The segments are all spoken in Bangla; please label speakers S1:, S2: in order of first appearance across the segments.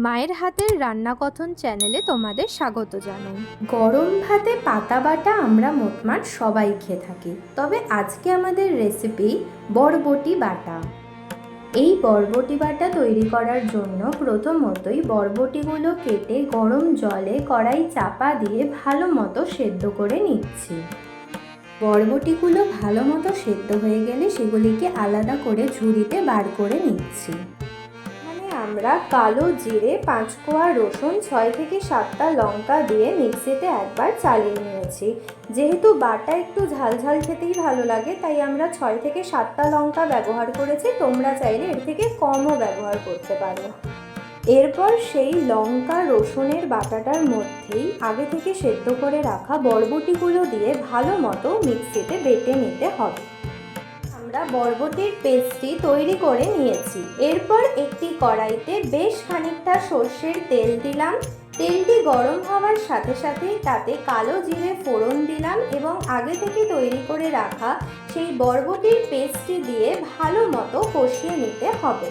S1: মায়ের হাতের রান্না কথন চ্যানেলে তোমাদের স্বাগত জানাই।
S2: গরম ভাতে পাতা বাটা আমরা মোটমাট সবাই খেয়ে থাকি, তবে আজকে আমাদের রেসিপি বরবটি বাটা। এই বরবটি বাটা তৈরি করার জন্য প্রথমতই বরবটিগুলো কেটে গরম জলে কড়াই চাপা দিয়ে ভালো মতো সেদ্ধ করে নিচ্ছি। বরবটিগুলো ভালো মতো সেদ্ধ হয়ে গেলে সেগুলিকে আলাদা করে ঝুড়িতে বার করে নিচ্ছি। আমরা কালো জিরে, 5 কোয়া রসুন, 6 থেকে 7টা লঙ্কা দিয়ে মিক্সিতে একবার চালিয়ে নিয়েছি। যেহেতু বাটা একটু ঝালঝাল খেতেই ভালো লাগে, তাই আমরা 6 থেকে 7টা লঙ্কা ব্যবহার করেছি। তোমরা চাইলে এর থেকে কমও ব্যবহার করতে পারো। এরপর সেই লঙ্কা রসুনের বাটাটার মধ্যেই আগে থেকে সেদ্ধ করে রাখা বরবটিগুলো দিয়ে ভালো মতো মিক্সিতে বেটে নিতে হবে। আমরা বরবটির পেস্টটি তৈরি করে নিয়েছি। এরপর একটি কড়াইতে বেশ খানিকটা সর্ষের তেল দিলাম। তেলটি গরম হওয়ার সাথে সাথেই তাতে কালো জিরে ফোড়ন দিলাম এবং আগে থেকে তৈরি করে রাখা সেই বরবটির পেস্টটি দিয়ে ভালো মতো কষিয়ে নিতে হবে।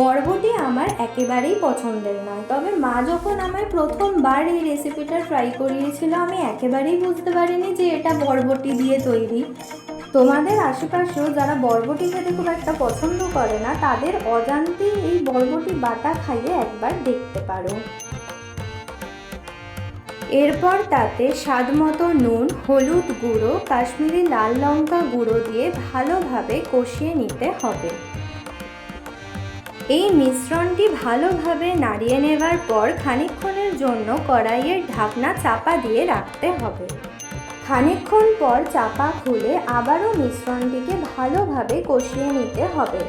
S2: বরবটি আমার একেবারেই পছন্দের নয়, তবে মা যখন আমায় প্রথমবার এই রেসিপিটা ট্রাই করিয়েছিল, আমি একেবারেই বুঝতে পারিনি যে এটা বরবটি দিয়ে তৈরি। তোমাদের আশেপাশেও যারা বরবটি খেতে খুব একটা পছন্দ করে না, তাদের অজান্তেই এই বরবটি বাটা খাইয়ে একবার দেখতে পারো। এরপর তাতে স্বাদ মতো নুন, হলুদ গুঁড়ো, কাশ্মীরি লাল লঙ্কা গুঁড়ো দিয়ে ভালোভাবে কষিয়ে নিতে হবে। এই মিশ্রণটি ভালোভাবে নাড়িয়ে নেবার পর খানিকক্ষণের জন্য কড়াইয়ের ঢাকনা চাপা দিয়ে রাখতে হবে। খানিকক্ষণ পর চাপা খুলে আবারও মিশ্রণটিকে ভালোভাবে কষিয়ে নিতে হবে।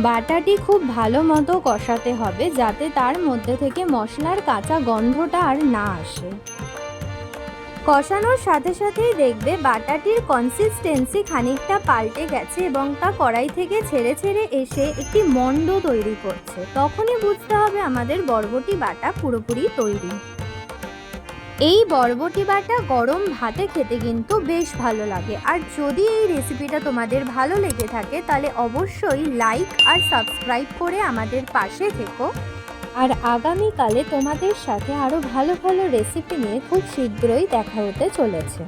S1: বাটাটি খুব ভালো মতো কষাতে হবে, যাতে তার মধ্যে থেকে মশলার কাঁচা গন্ধটা আর না আসে। কষানোর সাথে সাথেই দেখবে বাটাটির কনসিস্টেন্সি খানিকটা পাল্টে গেছে এবং তা কড়াই থেকে ছেড়ে ছেড়ে এসে একটি মণ্ড তৈরি করছে। তখনই বুঝতে হবে আমাদের বরবটি বাটা পুরোপুরি তৈরি। এই বরবটি বাটা গরম ভাতে খেতে কিন্তু বেশ ভালো লাগে। আর যদি এই রেসিপিটা তোমাদের ভালো লেগে থাকে, তাহলে অবশ্যই লাইক আর সাবস্ক্রাইব করে আমাদের পাশে থেকো। আর আগামীকালে তোমাদের সাথে আরও ভালো ভালো রেসিপি নিয়ে খুব শীঘ্রই দেখা হতে চলেছে।